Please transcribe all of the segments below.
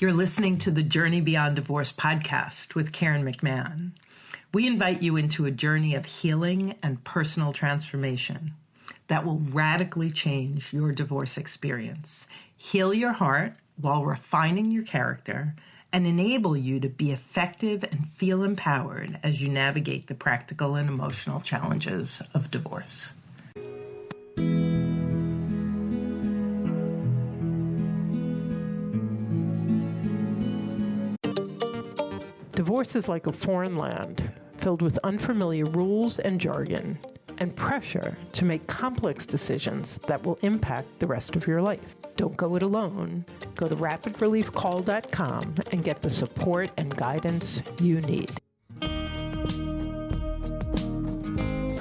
You're listening to the Journey Beyond Divorce podcast with Karen McMahon. We invite you into a journey of healing and personal transformation that will radically change your divorce experience, heal your heart while refining your character, and enable you to be effective and feel empowered as you navigate the practical and emotional challenges of divorce. Divorce is like a foreign land, filled with unfamiliar rules and jargon, and pressure to make complex decisions that will impact the rest of your life. Don't go it alone. Go to rapidreliefcall.com and get the support and guidance you need.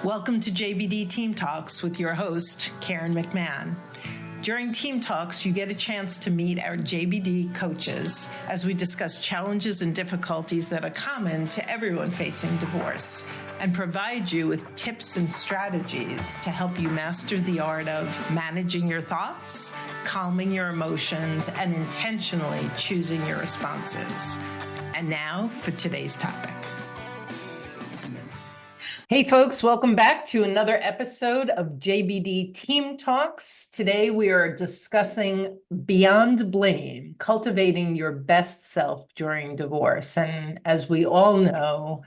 Welcome to JBD Team Talks with your host, Karen McMahon. During Team Talks, you get a chance to meet our JBD coaches as we discuss challenges and difficulties that are common to everyone facing divorce and provide you with tips and strategies to help you master the art of managing your thoughts, calming your emotions, and intentionally choosing your responses. And now for today's topic. Hey folks, welcome back to another episode of JBD Team Talks. Today we are discussing Beyond Blame, cultivating your best self during divorce. And as we all know,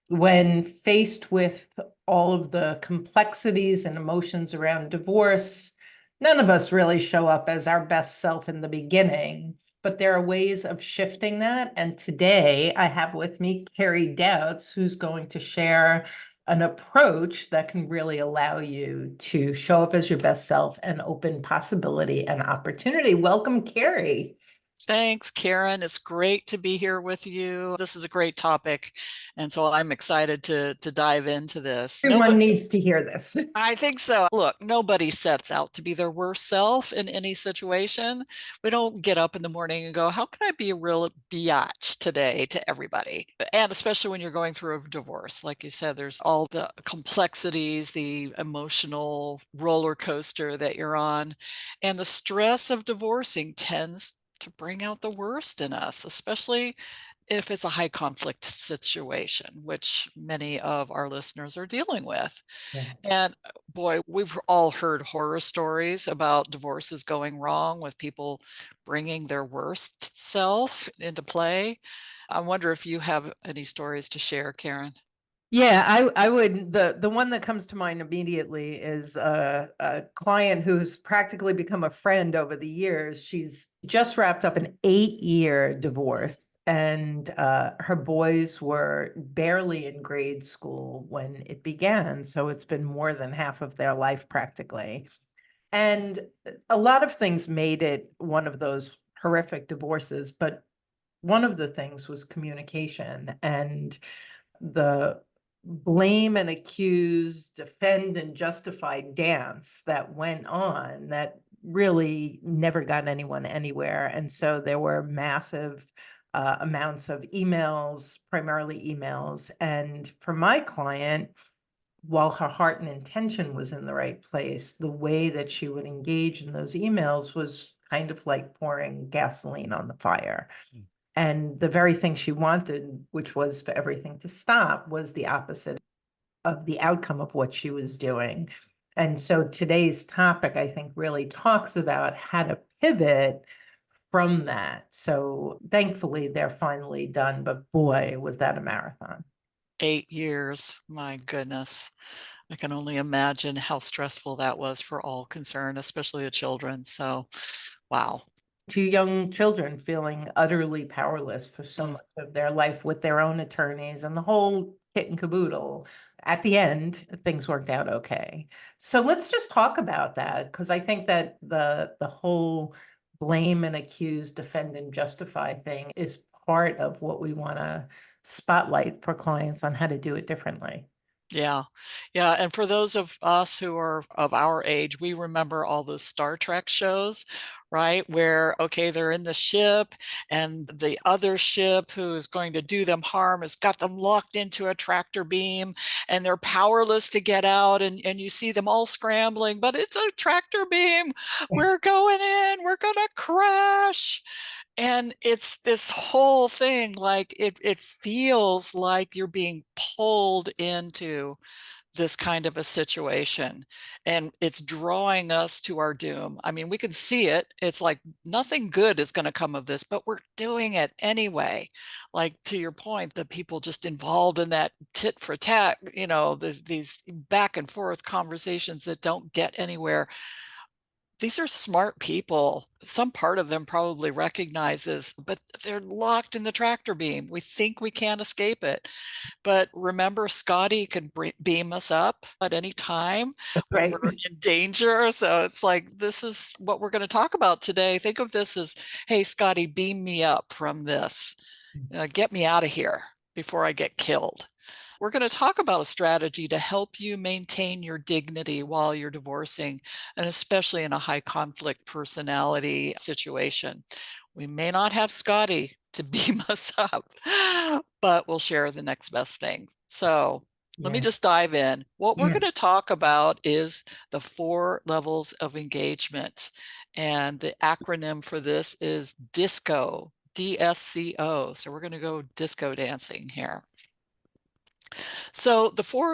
when faced with all of the complexities and emotions around divorce, none of us really show up as our best self in the beginning. But there are ways of shifting that. And today I have with me Carrie Doubts, who's going to share an approach that can really allow you to show up as your best self and open possibility and opportunity. Welcome, Carrie. Thanks, Karen. It's great to be here with you. This is a great topic. And so I'm excited to dive into this. Everyone needs to hear this. I think so. Look, nobody sets out to be their worst self in any situation. We don't get up in the morning and go, how can I be a real biatch today to everybody? And especially when you're going through a divorce. Like you said, there's all the complexities, the emotional roller coaster that you're on. And the stress of divorcing tends to bring out the worst in us, especially if it's a high conflict situation, which many of our listeners are dealing with. Yeah. And boy, we've all heard horror stories about divorces going wrong with people bringing their worst self into play. I wonder if you have any stories to share, Karen. Yeah, I would. The one that comes to mind immediately is a client who's practically become a friend over the years. She's just wrapped up an 8-year divorce, and her boys were barely in grade school when it began. So it's been more than half of their life practically. And a lot of things made it one of those horrific divorces, but one of the things was communication and the blame and accuse, defend and justify dance that went on that really never got anyone anywhere. And so there were massive amounts of emails, primarily emails. And for my client, while her heart and intention was in the right place, the way that she would engage in those emails was kind of like pouring gasoline on the fire. And the very thing she wanted, which was for everything to stop, was the opposite of the outcome of what she was doing. And so today's topic, I think, really talks about how to pivot from that. So thankfully, they're finally done. But boy, was that a marathon. 8 years, my goodness. I can only imagine how stressful that was for all concerned, especially the children. So, wow. 2 young children feeling utterly powerless for so much of their life with their own attorneys and the whole kit and caboodle. At the end, things worked out okay. So let's just talk about that, because I think that the whole blame and accuse, defend and justify thing is part of what we want to spotlight for clients on how to do it differently. Yeah. Yeah. And for those of us who are of our age, we remember all those Star Trek shows, right? Where, okay, they're in the ship and the other ship who is going to do them harm has got them locked into a tractor beam and they're powerless to get out. And you see them all scrambling, but it's a tractor beam. We're going in, we're going to crash. And it's this whole thing, like it feels like you're being pulled into this kind of a situation, and it's drawing us to our doom. I mean, we can see it. It's like nothing good is going to come of this, but we're doing it anyway. Like, to your point, the people just involved in that tit for tat, these back and forth conversations that don't get anywhere. These are smart people. Some part of them probably recognizes, but they're locked in the tractor beam. We think we can't escape it. But remember, Scotty could beam us up at any time when Right. we're in danger. So it's like, this is what we're going to talk about today. Think of this as, hey, Scotty, beam me up from this. Get me out of here before I get killed. We're going to talk about a strategy to help you maintain your dignity while you're divorcing, and especially in a high conflict personality situation. We may not have Scotty to beam us up, but we'll share the next best thing. So let me Yeah. just dive in. What we're Yeah. going to talk about is the 4 levels of engagement. And the acronym for this is DSCO, DSCO. So we're going to go disco dancing here. So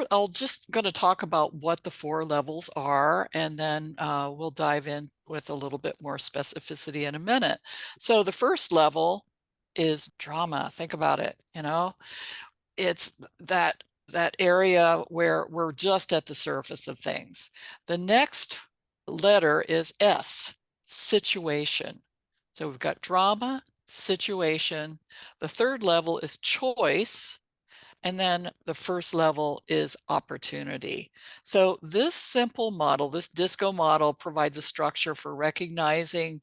I'll just going to talk about what the 4 levels are, and then we'll dive in with a little bit more specificity in a minute. So the first level is drama. Think about it. It's that area where we're just at the surface of things. The next letter is S, situation. So we've got drama, situation. The third level is choice. And then the first level is opportunity. So this simple model, this DISCO model, provides a structure for recognizing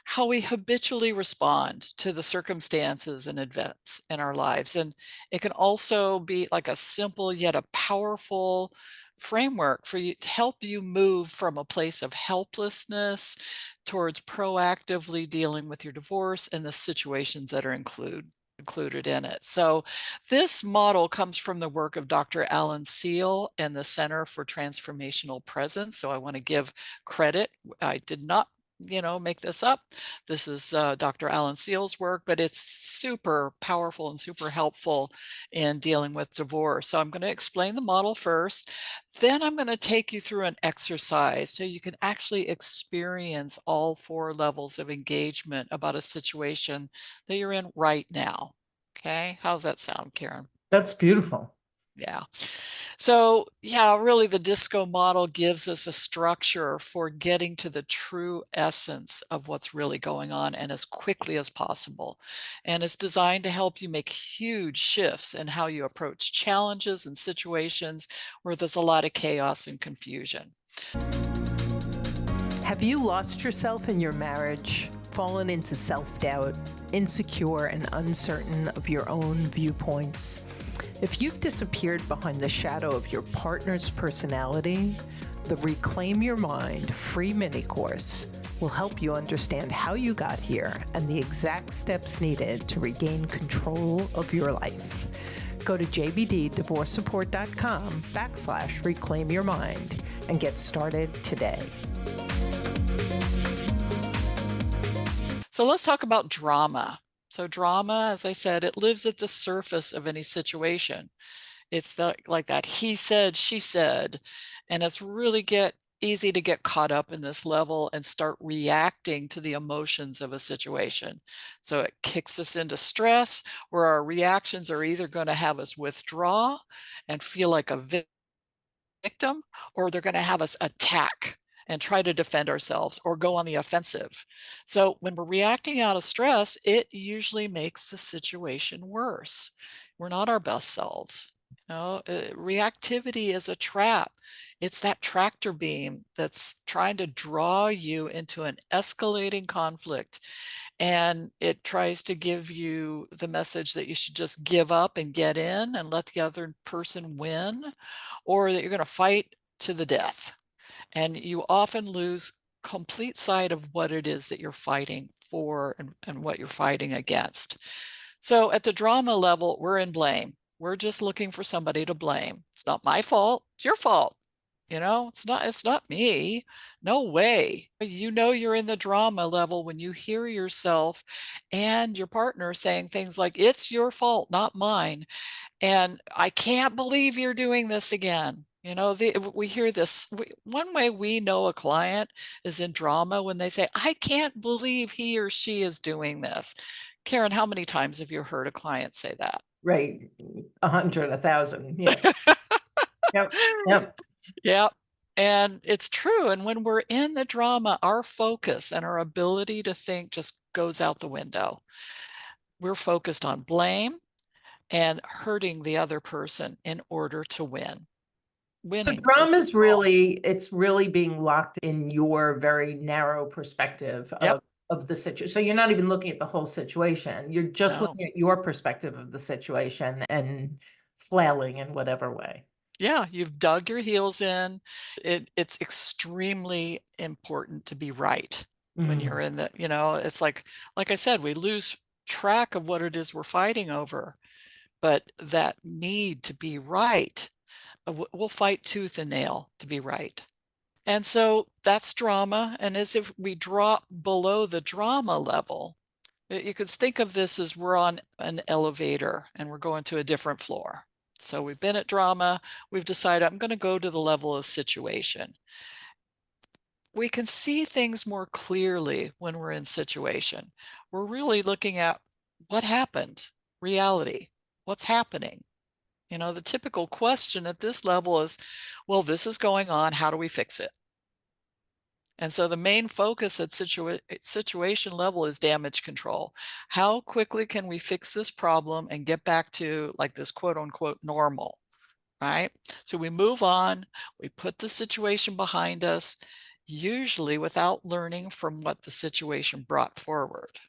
how we habitually respond to the circumstances and events in our lives. And it can also be like a simple yet a powerful framework for you to help you move from a place of helplessness towards proactively dealing with your divorce and the situations that are included in it. So this model comes from the work of Dr. Alan Seale and the Center for Transformational Presence. So I want to give credit. I did not make this up. This is Dr. Alan Seale's work, but it's super powerful and super helpful in dealing with divorce. So I'm going to explain the model first. Then I'm going to take you through an exercise so you can actually experience all 4 levels of engagement about a situation that you're in right now. Okay, how's that sound, Karen? That's beautiful. Yeah. So yeah, really the DISCO model gives us a structure for getting to the true essence of what's really going on and as quickly as possible. And it's designed to help you make huge shifts in how you approach challenges and situations where there's a lot of chaos and confusion. Have you lost yourself in your marriage, fallen into self-doubt, insecure and uncertain of your own viewpoints? If you've disappeared behind the shadow of your partner's personality, the Reclaim Your Mind free mini course will help you understand how you got here and the exact steps needed to regain control of your life. Go to jbddivorcesupport.com/reclaim your mind and get started today. So let's talk about drama. So drama, as I said, it lives at the surface of any situation. It's like that he said, she said, and it's really easy to get caught up in this level and start reacting to the emotions of a situation. So it kicks us into stress where our reactions are either going to have us withdraw and feel like a victim, or they're going to have us attack and try to defend ourselves or go on the offensive. So when we're reacting out of stress, it usually makes the situation worse. We're not our best selves. Reactivity is a trap. It's that tractor beam that's trying to draw you into an escalating conflict. And it tries to give you the message that you should just give up and get in and let the other person win, or that you're going to fight to the death. And you often lose complete sight of what it is that you're fighting for and what you're fighting against. So at the drama level, we're in blame. We're just looking for somebody to blame. It's not my fault, it's your fault. It's not me. No way. You're in the drama level when you hear yourself and your partner saying things like, it's your fault, not mine. And I can't believe you're doing this again. We hear this. One way we know a client is in drama when they say, I can't believe he or she is doing this. Karen, how many times have you heard a client say that? Right. 100, 1,000. Yeah. Yep. Yep. Yeah. And it's true. And when we're in the drama, our focus and our ability to think just goes out the window. We're focused on blame and hurting the other person in order to win. So Winning drama is the is goal. it's really being locked in your very narrow perspective Yep. of the situation. So you're not even looking at the whole situation. You're just No. looking at your perspective of the situation and flailing in whatever way. Yeah, you've dug your heels in. It's extremely important to be right when you're Mm. in it's like I said, we lose track of what it is we're fighting over, but that need to be right, we'll fight tooth and nail to be right. And so that's drama. And as if we drop below the drama level, you could think of this as we're on an elevator and we're going to a different floor. So we've been at drama, we've decided I'm going to go to the level of situation. We can see things more clearly when we're in situation. We're really looking at what happened, reality, what's happening. The typical question at this level is, well, this is going on, how do we fix it? And so the main focus at situation level is damage control. How quickly can we fix this problem and get back to like this quote unquote normal, right? So we move on, we put the situation behind us, usually without learning from what the situation brought forward.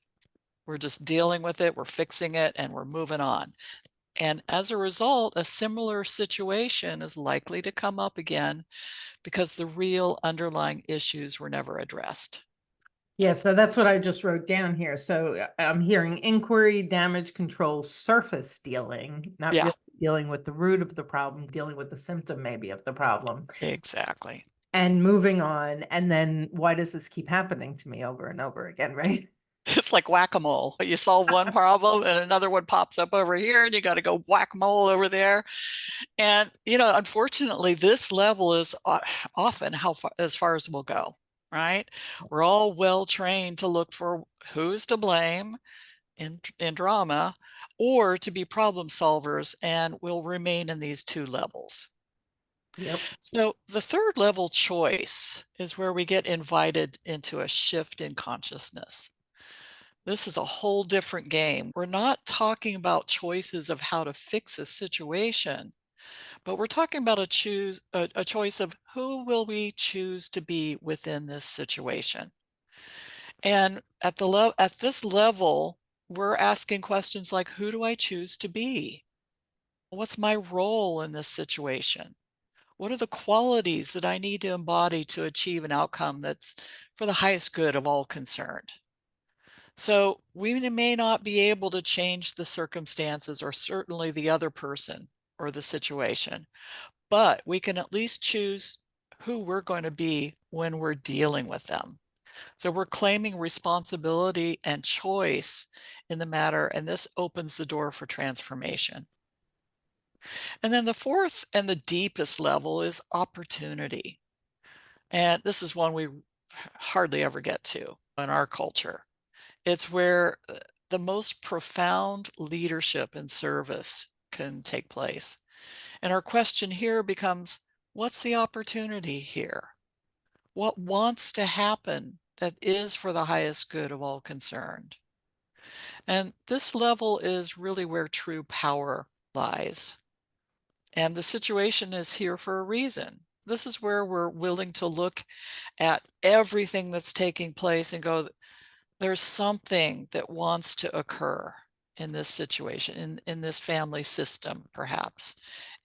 We're just dealing with it, we're fixing it, and we're moving on. And as a result, a similar situation is likely to come up again because the real underlying issues were never addressed. Yeah, so that's what I just wrote down here. So I'm hearing inquiry, damage control, surface dealing, not Yeah, really dealing with the root of the problem, dealing with the symptom maybe of the problem, exactly. and moving on. And then why does this keep happening to me over and over again, right? It's like whack-a-mole. You solve one problem and another one pops up over here and you got to go whack-a-mole over there. And, unfortunately, this level is often as far as we'll go, right? We're all well trained to look for who's to blame in drama or to be problem solvers, and we'll remain in these two levels. Yep. So the third level, choice, is where we get invited into a shift in consciousness. This is a whole different game. We're not talking about choices of how to fix a situation, but we're talking about a choice of who will we choose to be within this situation. And at this level, we're asking questions like, who do I choose to be? What's my role in this situation? What are the qualities that I need to embody to achieve an outcome that's for the highest good of all concerned? So we may not be able to change the circumstances or certainly the other person or the situation, but we can at least choose who we're going to be when we're dealing with them. So we're claiming responsibility and choice in the matter, and this opens the door for transformation. And then the fourth and the deepest level is opportunity. And this is one we hardly ever get to in our culture. It's where the most profound leadership and service can take place. And our question here becomes, what's the opportunity here? What wants to happen that is for the highest good of all concerned? And this level is really where true power lies. And the situation is here for a reason. This is where we're willing to look at everything that's taking place and go, there's something that wants to occur in this situation, in this family system, perhaps,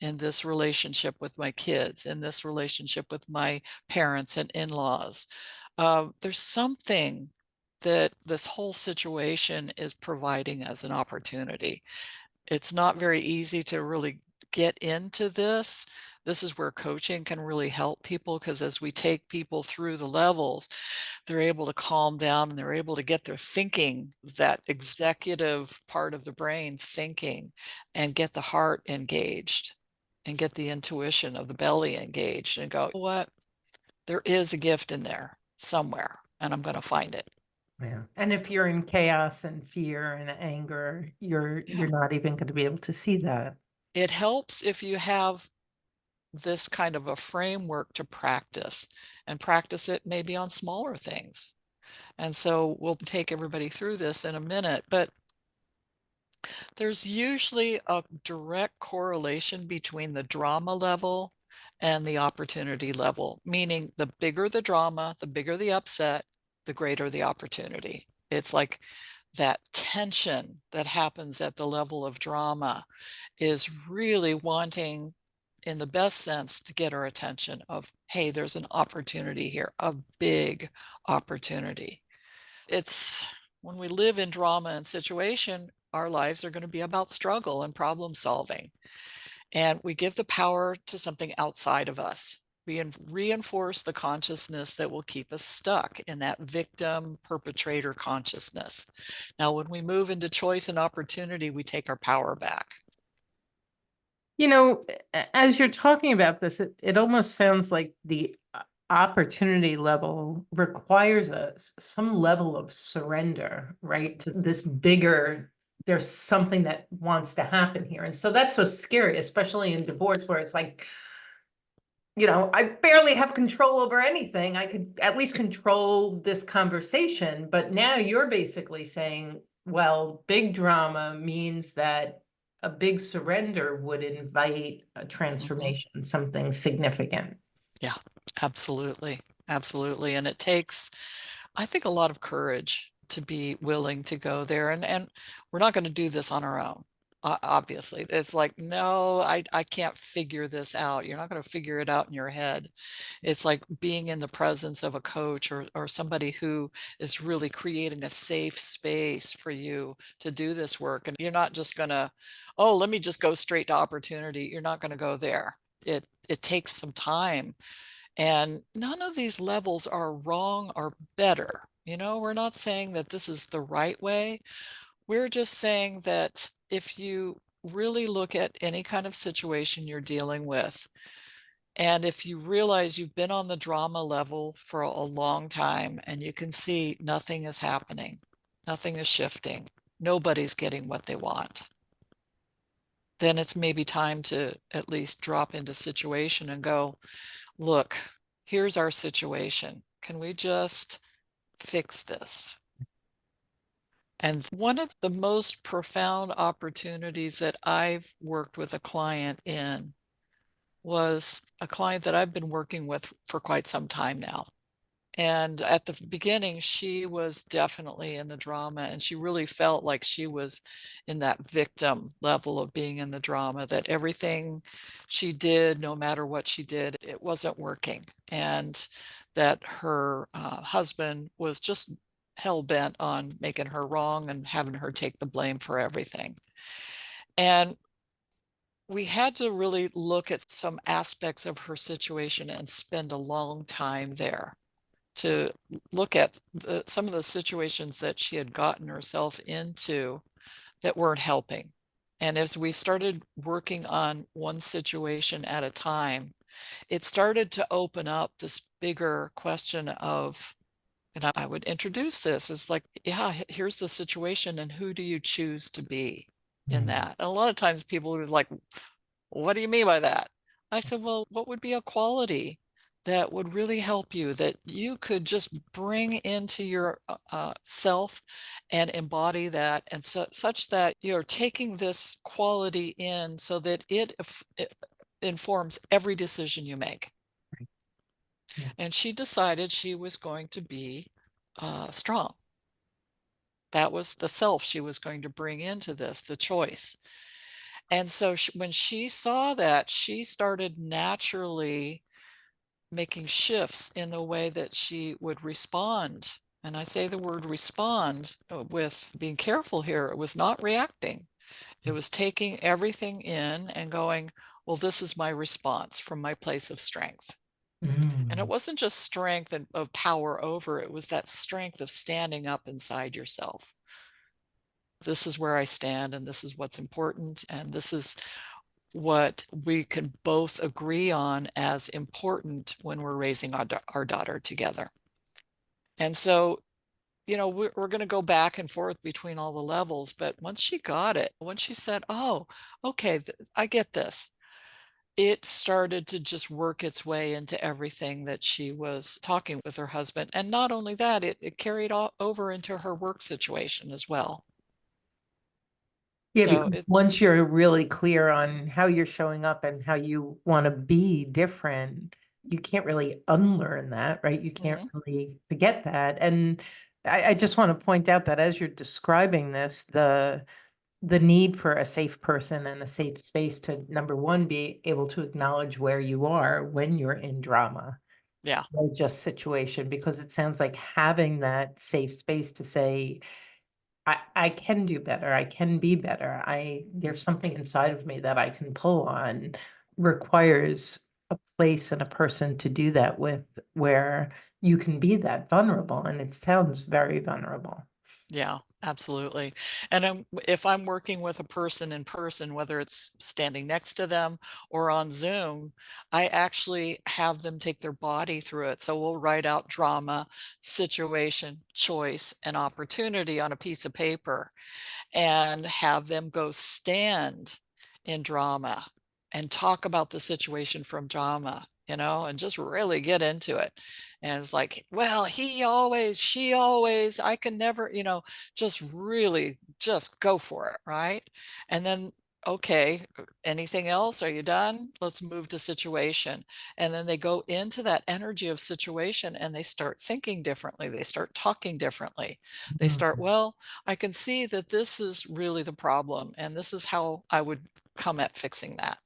in this relationship with my kids, in this relationship with my parents and in-laws. There's something that this whole situation is providing as an opportunity. It's not very easy to really get into this, This is where coaching can really help people, because as we take people through the levels, they're able to calm down and they're able to get their thinking, that executive part of the brain thinking, and get the heart engaged and get the intuition of the belly engaged and go, what? There is a gift in there somewhere, and I'm going to find it. Yeah. And if you're in chaos and fear and anger, you're Yeah. not even going to be able to see that. It helps if you have this kind of a framework to practice, and practice it maybe on smaller things. And so we'll take everybody through this in a minute, but there's usually a direct correlation between the drama level and the opportunity level, meaning the bigger the drama, the bigger the upset, the greater the opportunity. It's like that tension that happens at the level of drama is really wanting, in the best sense, to get our attention of, hey, there's an opportunity here, a big opportunity. It's when we live in drama and situation, our lives are going to be about struggle and problem solving. And we give the power to something outside of us. We reinforce the consciousness that will keep us stuck in that victim perpetrator consciousness. Now, when we move into choice and opportunity, we take our power back. You know, as you're talking about this, it almost sounds like the opportunity level requires some level of surrender, right? To this bigger, there's something that wants to happen here. And so that's so scary, especially in divorce, where it's like, I barely have control over anything. I could at least control this conversation. But now you're basically saying, well, big drama means that a big surrender would invite a transformation, something significant. Yeah, absolutely. Absolutely. And it takes, I think, a lot of courage to be willing to go there. And we're not going to do this on our own. Obviously, it's like, no, I can't figure this out. You're not going to figure it out in your head. It's like being in the presence of a coach or somebody who is really creating a safe space for you to do this work. And you're not just going to, oh, let me just go straight to opportunity. You're not going to go there. It takes some time. And none of these levels are wrong or better. We're not saying that this is the right way. We're just saying that if you really look at any kind of situation you're dealing with, and if you realize you've been on the drama level for a long time and you can see nothing is happening, nothing is shifting, nobody's getting what they want, then it's maybe time to at least drop into situation and go, look, here's our situation. Can we just fix this? And one of the most profound opportunities that I've worked with a client in was a client that I've been working with for quite some time now. And at the beginning, she was definitely in the drama, and she really felt like she was in that victim level of being in the drama, that everything she did, no matter what she did, it wasn't working. And that her husband was just hell bent on making her wrong and having her take the blame for everything. And we had to really look at some aspects of her situation and spend a long time there to look at some of the situations that she had gotten herself into that weren't helping. And as we started working on one situation at a time, it started to open up this bigger question of, and I would introduce this as like, yeah, here's the situation, and who do you choose to be in that? And a lot of times people was like, what do you mean by that? I said, well, what would be a quality that would really help you, that you could just bring into your self and embody that, and such that you're taking this quality in so that it informs every decision you make. Yeah. And she decided she was going to be strong. That was the self she was going to bring into this, the choice. And so when she saw that, she started naturally making shifts in the way that she would respond. And I say the word respond with being careful here. It was not reacting. It was taking everything in and going, well, this is my response from my place of strength. And it Mm. wasn't just strength of power over, it was that strength of standing up inside yourself. This is where I stand, and this is what's important, and this is what we can both agree on as important when we're raising our daughter together. And so, we're going to go back and forth between all the levels, but once she got it, once she said, oh, okay, I get this, it started to just work its way into everything that she was talking with her husband. And not only that, it carried all over into her work situation as well. Yeah, So because once you're really clear on how you're showing up and how you want to be different, you can't really unlearn that, right? You can't mhm, really forget that. And I just want to point out that as you're describing this, the need for a safe person and a safe space to, number one, be able to acknowledge where you are when you're in drama yeah, or just situation, because it sounds like having that safe space to say, I can do better. I can be better. There's something inside of me that I can pull on, requires a place and a person to do that with, where you can be that vulnerable. And it sounds very vulnerable. yeah, absolutely. And if I'm working with a person in person, whether it's standing next to them or on Zoom, I actually have them take their body through it. So we'll write out drama, situation, choice, and opportunity on a piece of paper and have them go stand in drama and talk about the situation from drama, and just really get into it. And it's like, well, he always, she always, I can never, just really just go for it, right? And then, okay, anything else? Are you done? Let's move to situation. And then they go into that energy of situation and they start thinking differently. They start talking differently. They start, Mhm. well, I can see that this is really the problem, and this is how I would come at fixing that.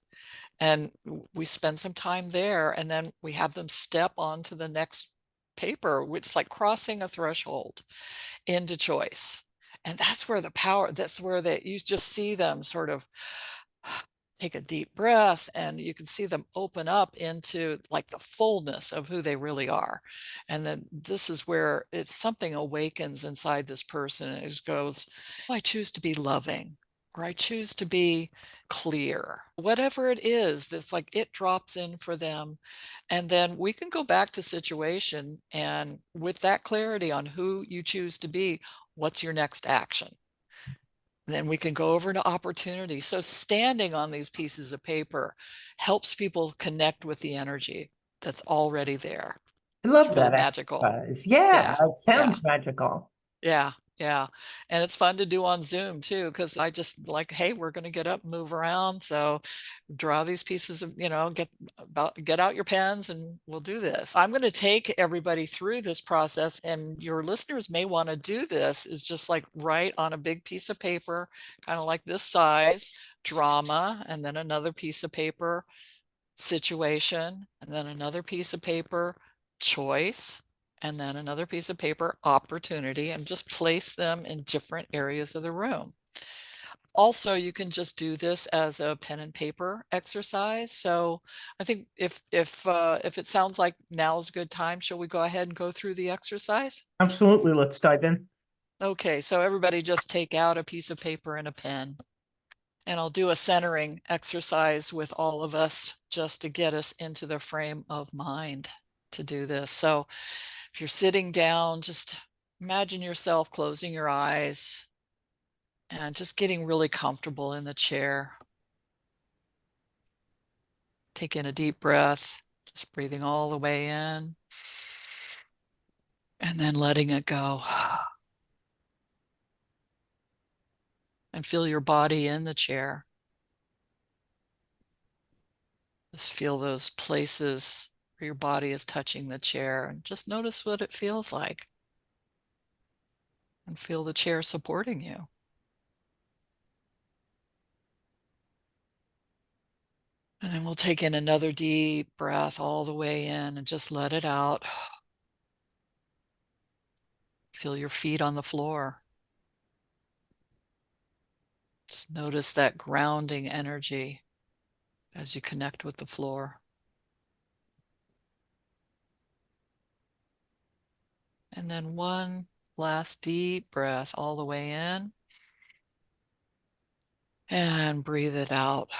And we spend some time there, and then we have them step on to the next paper, which is like crossing a threshold into choice. And that's where the power, that's where you just see them sort of take a deep breath, and you can see them open up into like the fullness of who they really are. And then this is where it's something awakens inside this person, and it just goes, oh, I choose to be loving, or I choose to be clear, whatever it is. That's like it drops in for them. And then we can go back to situation, and with that clarity on who you choose to be, what's your next action? Then we can go over to opportunity. So standing on these pieces of paper helps people connect with the energy that's already there. I It's love really that magical. exercise. Yeah, Yeah. it Yeah. sounds magical. Yeah. Yeah. And it's fun to do on Zoom too, because I just like, hey, we're going to get up, move around. So draw these pieces of, get out your pens and we'll do this. I'm going to take everybody through this process, and your listeners may want to do this, is just like write on a big piece of paper, kind of like this size, drama, and then another piece of paper, situation, and then another piece of paper, choice, and then another piece of paper, opportunity, and just place them in different areas of the room. Also, you can just do this as a pen and paper exercise. So I think if it sounds like now's a good time, shall we go ahead and go through the exercise? Absolutely. Let's dive in. Okay, so everybody just take out a piece of paper and a pen. And I'll do a centering exercise with all of us just to get us into the frame of mind to do this. So if you're sitting down, just imagine yourself closing your eyes and just getting really comfortable in the chair. Take in a deep breath, just breathing all the way in and then letting it go. And feel your body in the chair. Just feel those places where your body is touching the chair, and just notice what it feels like. And feel the chair supporting you. And then we'll take in another deep breath all the way in and just let it out. Feel your feet on the floor. Just notice that grounding energy. as you connect with the floor. And then one last deep breath all the way in. And breathe it out.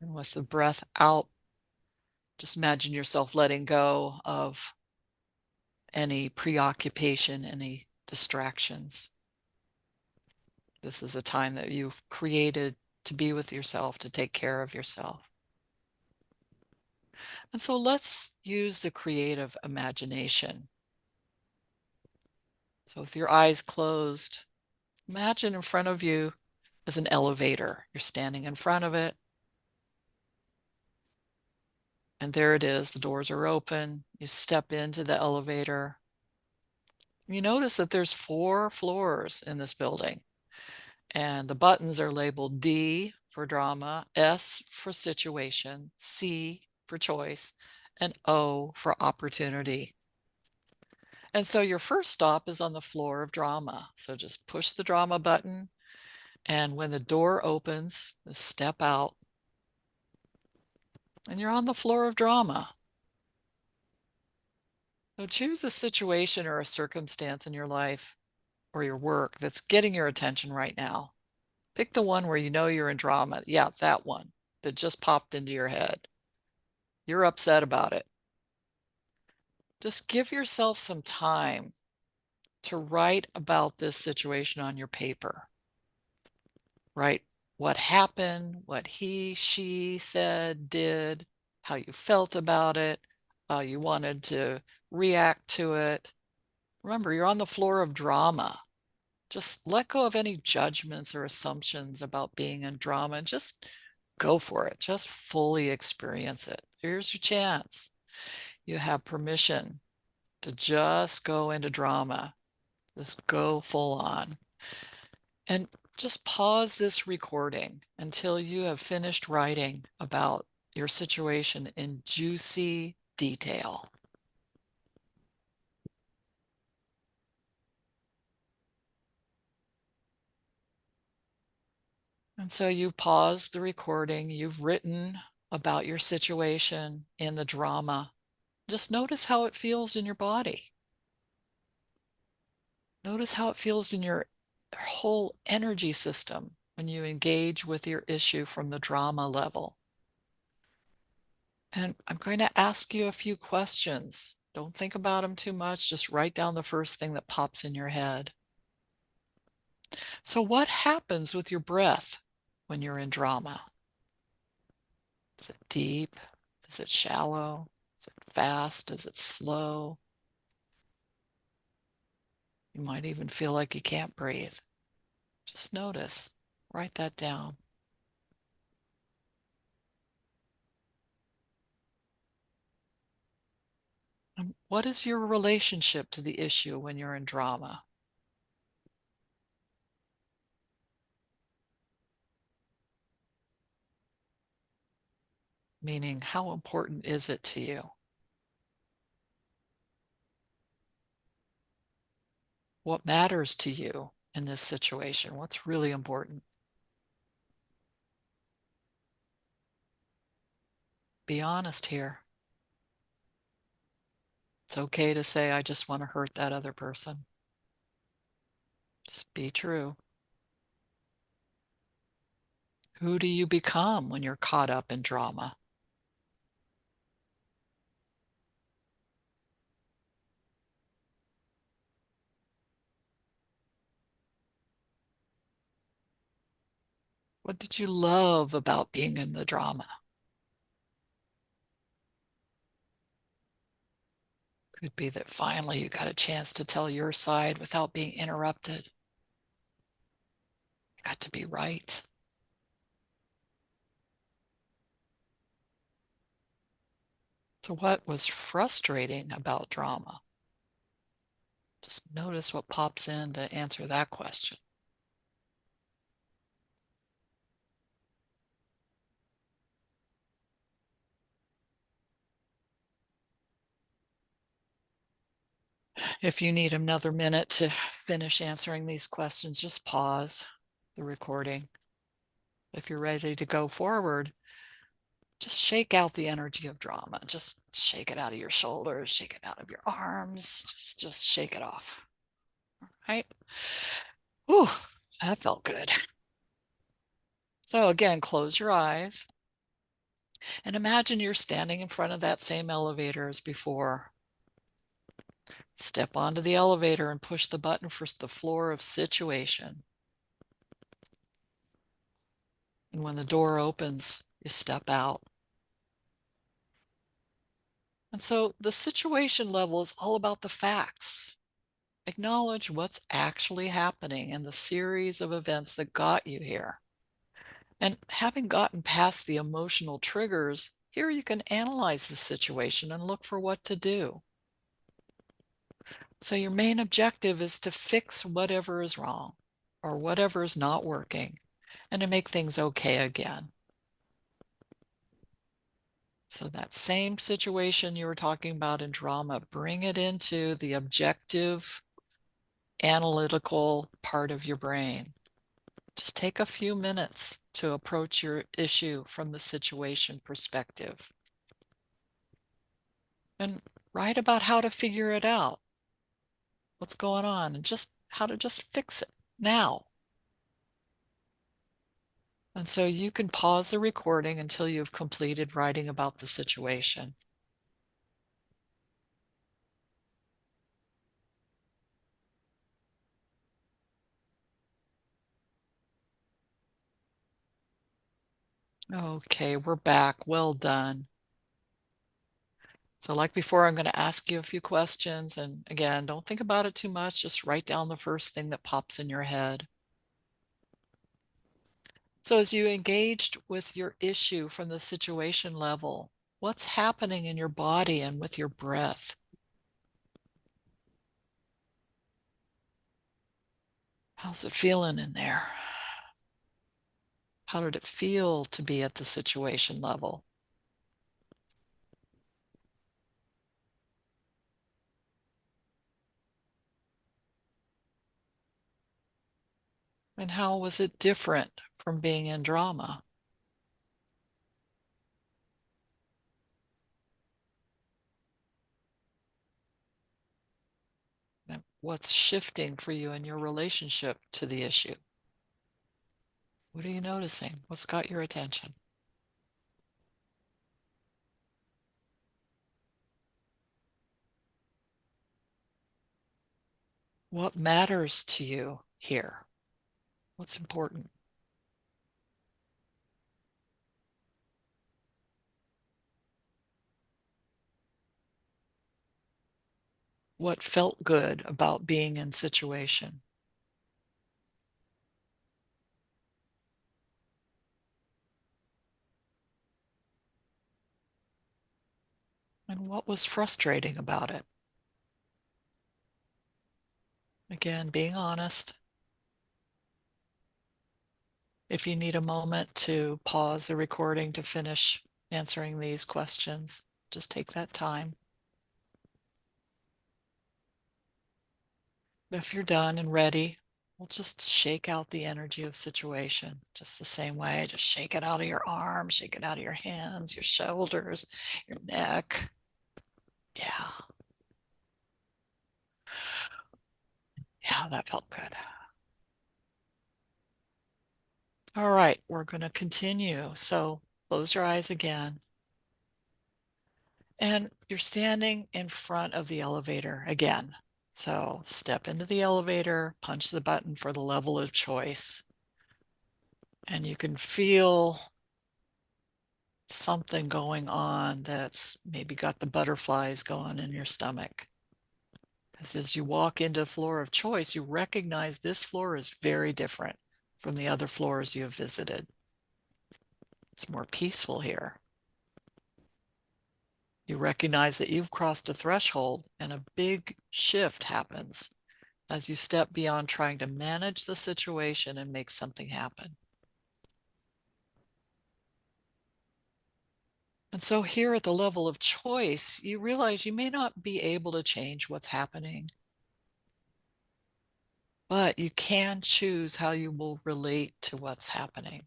And with the breath out, just imagine yourself letting go of any preoccupation, any distractions. This is a time that you've created to be with yourself, to take care of yourself. And so let's use the creative imagination. So with your eyes closed, imagine in front of you is an elevator. You're standing in front of it. And there it is. The doors are open. You step into the elevator. You notice that there's 4 floors in this building. And the buttons are labeled D for drama, S for situation, C for choice, and O for opportunity. And so your first stop is on the floor of drama. So just push the drama button. And when the door opens, step out. And you're on the floor of drama. So choose a situation or a circumstance in your life or your work that's getting your attention right now. Pick the one where you know you're in drama. Yeah, that one that just popped into your head. You're upset about it. Just give yourself some time to write about this situation on your paper. Write what happened, what he, she said, did, how you felt about it, how you wanted to react to it. Remember, you're on the floor of drama. Just let go of any judgments or assumptions about being in drama and just go for it. Just fully experience it. Here's your chance. You have permission to just go into drama. Just go full on. And just pause this recording until you have finished writing about your situation in juicy detail. And so you've paused the recording, you've written about your situation in the drama. Just notice how it feels in your body. Notice how it feels in your whole energy system when you engage with your issue from the drama level. And I'm going to ask you a few questions. Don't think about them too much. Just write down the first thing that pops in your head. So what happens with your breath when you're in drama? Is it deep? Is it shallow? Is it fast? Is it slow? You might even feel like you can't breathe. Just notice. Write that down. And what is your relationship to the issue when you're in drama? Meaning, how important is it to you? What matters to you in this situation? What's really important? Be honest here. It's okay to say, I just want to hurt that other person. Just be true. Who do you become when you're caught up in drama? What did you love about being in the drama? Could be that finally you got a chance to tell your side without being interrupted. You got to be right. So what was frustrating about drama? Just notice what pops in to answer that question. If you need another minute to finish answering these questions, just pause the recording If you're ready to go forward, just shake out the energy of drama. Just shake it out of your shoulders, shake it out of your arms, just shake it off. All right. Whew, that felt good. So again, close your eyes and imagine you're standing in front of that same elevator as before. Step onto the elevator and push the button for the floor of situation. And when the door opens, you step out. And so the situation level is all about the facts. Acknowledge what's actually happening and the series of events that got you here. And having gotten past the emotional triggers, here you can analyze the situation and look for what to do. So your main objective is to fix whatever is wrong or whatever is not working and to make things okay again. So that same situation you were talking about in drama, bring it into the objective, analytical part of your brain. Just take a few minutes to approach your issue from the situation perspective. And write about how to figure it out, what's going on, and just how to just fix it now. And so you can pause the recording until you've completed writing about the situation. Okay, we're back. Well done. So like before, I'm going to ask you a few questions. And again, don't think about it too much. Just write down the first thing that pops in your head. So as you engaged with your issue from the situation level, what's happening in your body and with your breath? How's it feeling in there? How did it feel to be at the situation level? And how was it different from being in drama? And what's shifting for you in your relationship to the issue? What are you noticing? What's got your attention? What matters to you here? What's important? What felt good about being in situation? And what was frustrating about it? Again, being honest. If you need a moment to pause the recording to finish answering these questions, just take that time. If you're done and ready, we'll just shake out the energy of situation just the same way. Just shake it out of your arms, shake it out of your hands, your shoulders, your neck. Yeah. Yeah, that felt good. All right, we're going to continue. So close your eyes again. And you're standing in front of the elevator again. So step into the elevator, punch the button for the level of choice. And you can feel something going on that's maybe got the butterflies going in your stomach. Because as you walk into the floor of choice, you recognize this floor is very different from the other floors you have visited. It's more peaceful here. You recognize that you've crossed a threshold and a big shift happens as you step beyond trying to manage the situation and make something happen. And so here at the level of choice, you realize you may not be able to change what's happening, but you can choose how you will relate to what's happening.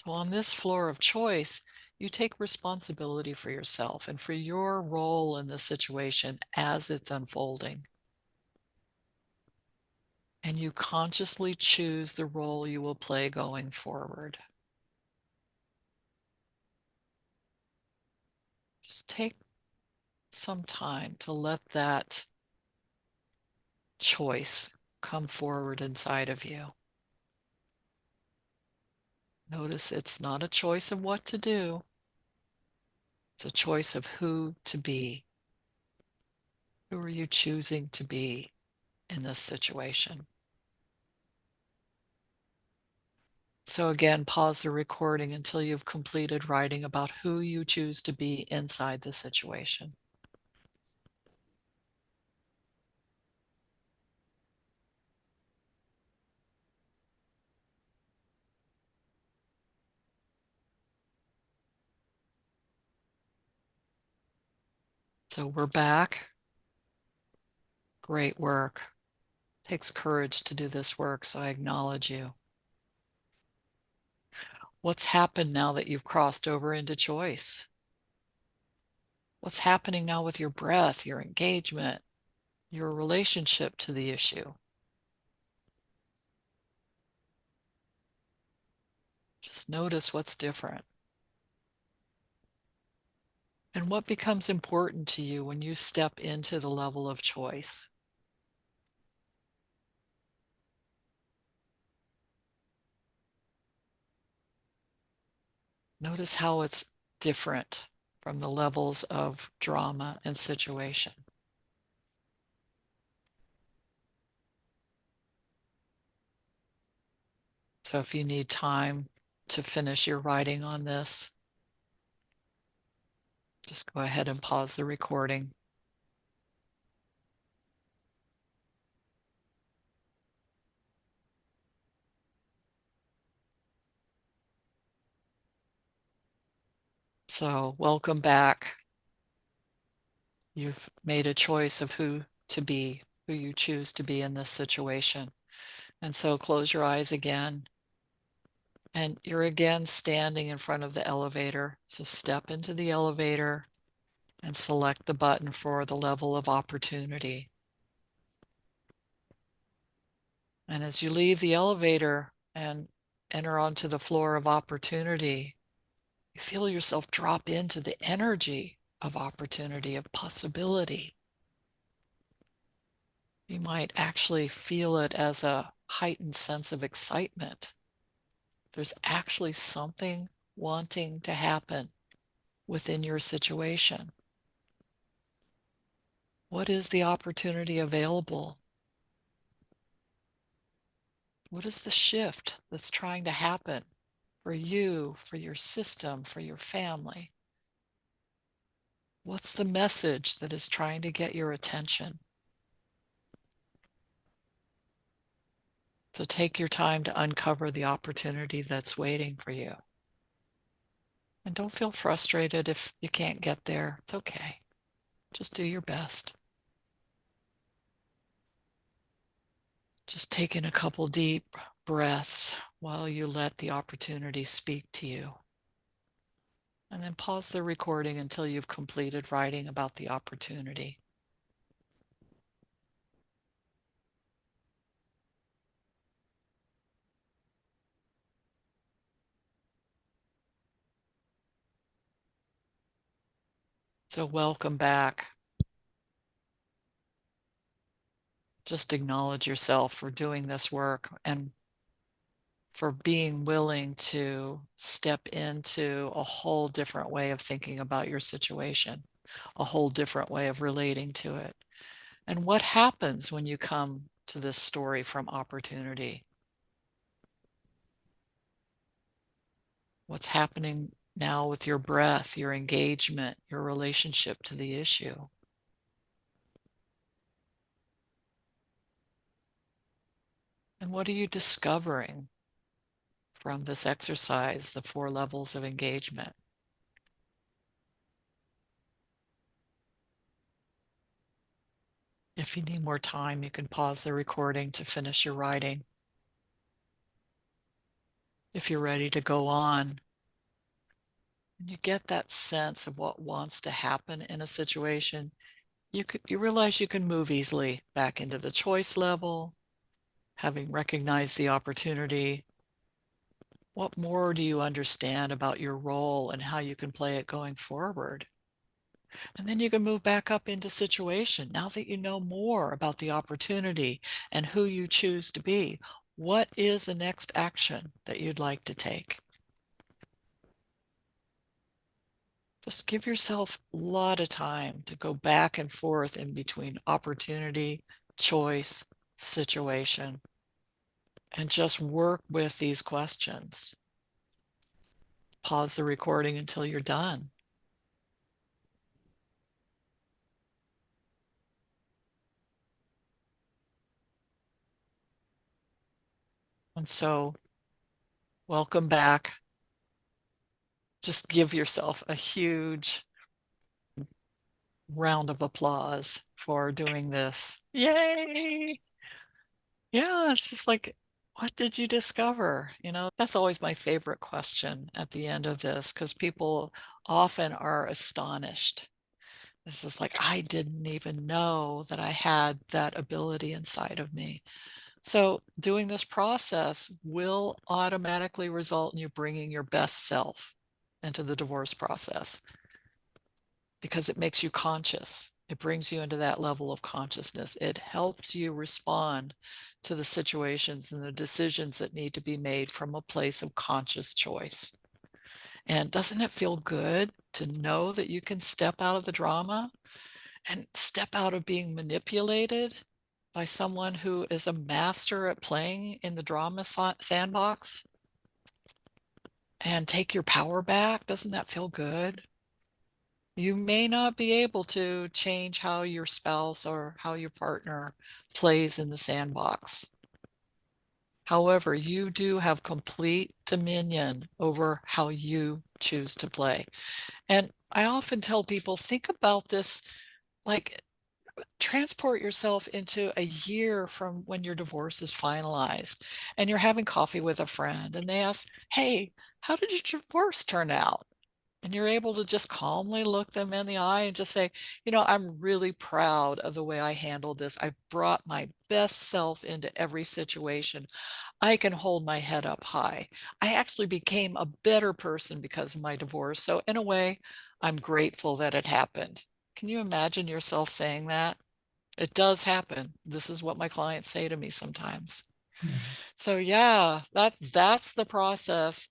So on this floor of choice, you take responsibility for yourself and for your role in the situation as it's unfolding. And you consciously choose the role you will play going forward. Just take some time to let that choice come forward inside of you. Notice it's not a choice of what to do. It's a choice of who to be. Who are you choosing to be in this situation? So again, pause the recording until you've completed writing about who you choose to be inside the situation. So we're back. Great work. Takes courage to do this work, so I acknowledge you. What's happened now that you've crossed over into choice? What's happening now with your breath, your engagement, your relationship to the issue? Just notice what's different. And what becomes important to you when you step into the level of choice? Notice how it's different from the levels of drama and situation. So if you need time to finish your writing on this, just go ahead and pause the recording. So welcome back. You've made a choice of who to be, who you choose to be in this situation. And so close your eyes again. And you're again standing in front of the elevator. So step into the elevator and select the button for the level of opportunity. And as you leave the elevator and enter onto the floor of opportunity, you feel yourself drop into the energy of opportunity, of possibility. You might actually feel it as a heightened sense of excitement. There's actually something wanting to happen within your situation. What is the opportunity available? What is the shift that's trying to happen for you, for your system, for your family? What's the message that is trying to get your attention? So take your time to uncover the opportunity that's waiting for you. And don't feel frustrated if you can't get there. It's okay. Just do your best. Just taking a couple deep breaths while you let the opportunity speak to you. And then pause the recording until you've completed writing about the opportunity. So welcome back. Just acknowledge yourself for doing this work and for being willing to step into a whole different way of thinking about your situation, a whole different way of relating to it. And what happens when you come to this story from opportunity? What's happening now with your breath, your engagement, your relationship to the issue? And what are you discovering from this exercise, the 4 levels of engagement? If you need more time, you can pause the recording to finish your writing. if you're ready to go on. And you get that sense of what wants to happen in a situation, you realize you can move easily back into the choice level, having recognized the opportunity. What more do you understand about your role and how you can play it going forward? And then you can move back up into situation. Now that you know more about the opportunity and who you choose to be, what is the next action that you'd like to take? Just give yourself a lot of time to go back and forth in between opportunity, choice, situation, and just work with these questions. Pause the recording until you're done. And so, welcome back. Just give yourself a huge round of applause for doing this. Yay! Yeah, it's just like, what did you discover? That's always my favorite question at the end of this, because people often are astonished. It's just like, I didn't even know that I had that ability inside of me. So doing this process will automatically result in you bringing your best self into the divorce process, because it makes you conscious. It brings you into that level of consciousness. It helps you respond to the situations and the decisions that need to be made from a place of conscious choice. And doesn't it feel good to know that you can step out of the drama and step out of being manipulated by someone who is a master at playing in the drama sandbox, and take your power back? Doesn't that feel good? You may not be able to change how your spouse or how your partner plays in the sandbox. However, you do have complete dominion over how you choose to play. And I often tell people, think about this, like, transport yourself into a year from when your divorce is finalized and you're having coffee with a friend and they ask, hey, how did your divorce turn out? And you're able to just calmly look them in the eye and just say, I'm really proud of the way I handled this. I brought my best self into every situation. I can hold my head up high. I actually became a better person because of my divorce. So in a way, I'm grateful that it happened. Can you imagine yourself saying that? It does happen. This is what my clients say to me sometimes. So yeah, that's the process.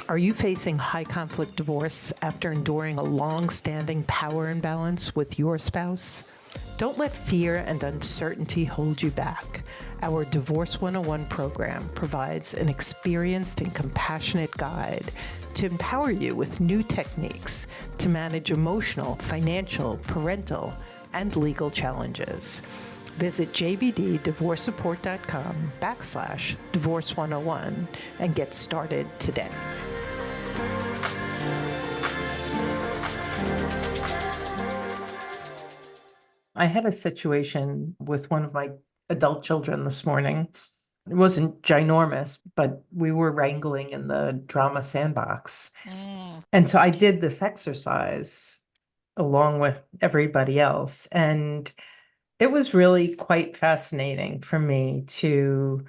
Are you facing high conflict divorce after enduring a long-standing power imbalance with your spouse? Don't let fear and uncertainty hold you back. Our Divorce 101 program provides an experienced and compassionate guide to empower you with new techniques to manage emotional, financial, parental, and legal challenges. Visit jbddivorcesupport.com/divorce101 and get started today. I had a situation with one of my adult children this morning. It wasn't ginormous, but we were wrangling in the drama sandbox. And so I did this exercise along with everybody else. And it was really quite fascinating for me to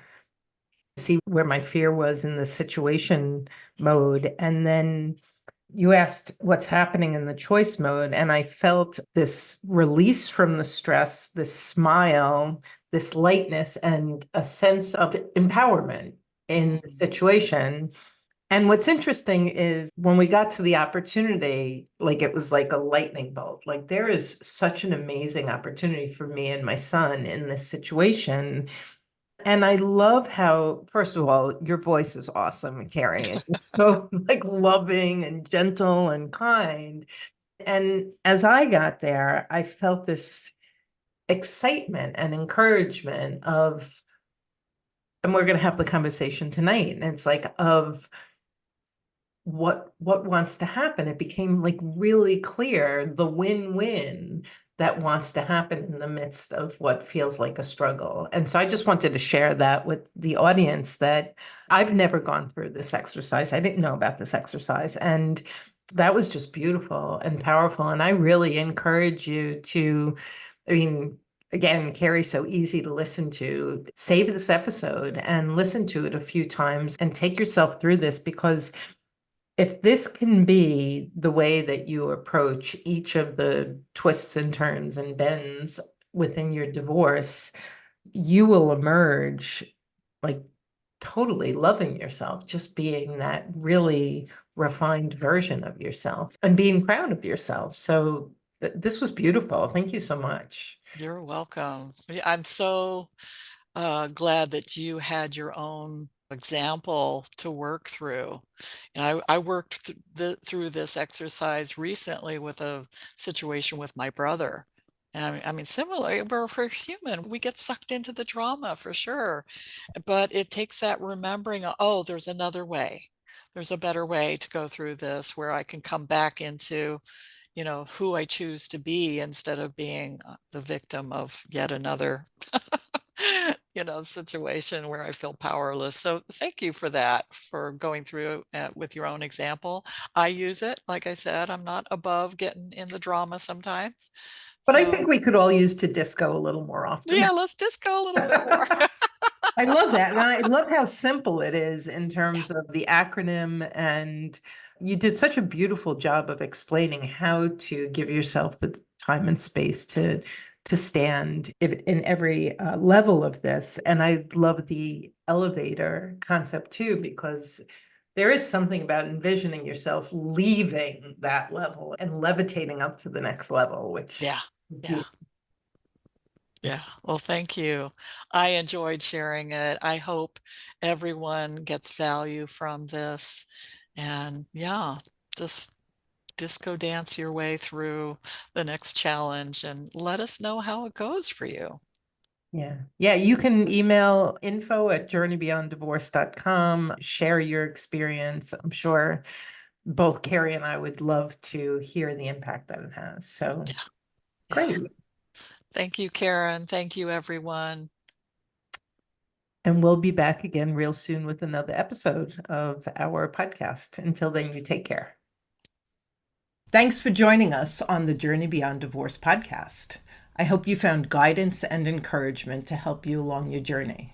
see where my fear was in the situation mode. And then you asked what's happening in the choice mode, and I felt this release from the stress, this smile, this lightness, and a sense of empowerment in the situation. And what's interesting is when we got to the opportunity, like it was like a lightning bolt. Like there is such an amazing opportunity for me and my son in this situation. And I love how, first of all, your voice is awesome, Carrie. It's so like loving and gentle and kind. And as I got there, I felt this excitement and encouragement of, and we're going to have the conversation tonight. And it's like, of what wants to happen. It became like really clear the win-win that wants to happen in the midst of what feels like a struggle. And so I just wanted to share that with the audience, that I've never gone through this exercise. I didn't know about this exercise. And that was just beautiful and powerful. And I really encourage you to, I mean, again, Carrie's so easy to listen to. Save this episode and listen to it a few times and take yourself through this, because if this can be the way that you approach each of the twists and turns and bends within your divorce, you will emerge like totally loving yourself, just being that really refined version of yourself and being proud of yourself. So this was beautiful. Thank you so much. You're welcome. I'm so glad that you had your own example to work through. And I worked through this exercise recently with a situation with my brother. And I mean, similarly, we're human. We get sucked into the drama for sure. But it takes that remembering, oh, there's another way. There's a better way to go through this, where I can come back into, who I choose to be, instead of being the victim of yet another situation where I feel powerless. So thank you for that, for going through with your own example. I use it. Like I said, I'm not above getting in the drama sometimes. But I So think we could all use to disco a little more often. yeah, let's just go a little bit more. I love that. And I love how simple it is in Yeah. terms of the acronym. And you did such a beautiful job of explaining how to give yourself the time and space to stand in every level of this. And I love the elevator concept too, because there is something about envisioning yourself leaving that level and levitating up to the next level, which Yeah. is Yeah. Yeah. Well, thank you. I enjoyed sharing it. I hope everyone gets value from this. And yeah, just disco dance your way through the next challenge and let us know how it goes for you. Yeah. Yeah. You can email info@journeybeyonddivorce.com, share your experience. I'm sure both Carrie and I would love to hear the impact that it has. So Yeah. Yeah. great. Thank you, Karen. Thank you, everyone. And we'll be back again real soon with another episode of our podcast. Until then, you take care. Thanks for joining us on the Journey Beyond Divorce podcast. I hope you found guidance and encouragement to help you along your journey.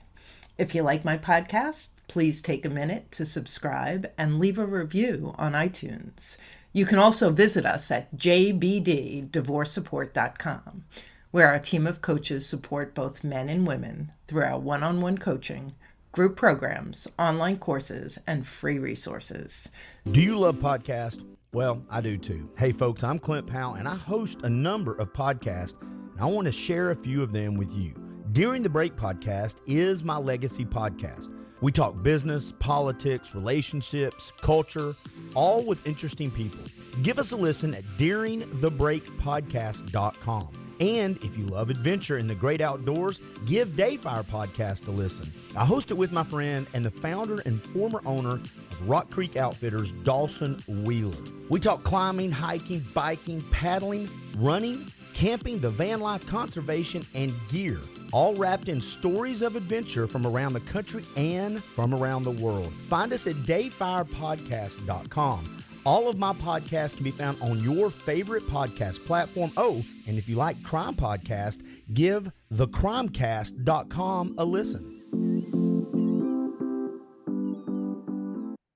If you like my podcast, please take a minute to subscribe and leave a review on iTunes. You can also visit us at jbddivorcesupport.com, where our team of coaches support both men and women through our one-on-one coaching, group programs, online courses, and free resources. Do you love podcasts? Well, I do too. Hey folks, I'm Clint Powell and I host a number of podcasts, and I want to share a few of them with you. During the Break podcast is my legacy podcast. We talk business, politics, relationships, culture, all with interesting people. Give us a listen at duringthebreakpodcast.com. And if you love adventure in the great outdoors, give Dayfire Podcast a listen. I host it with my friend and the founder and former owner of Rock Creek Outfitters, Dawson Wheeler. We talk climbing, hiking, biking, paddling, running, camping, the van life, conservation, and gear, all wrapped in stories of adventure from around the country and from around the world. Find us at dayfirepodcast.com. All of my podcasts can be found on your favorite podcast platform. Oh, and if you like crime podcast, give thecrimecast.com a listen.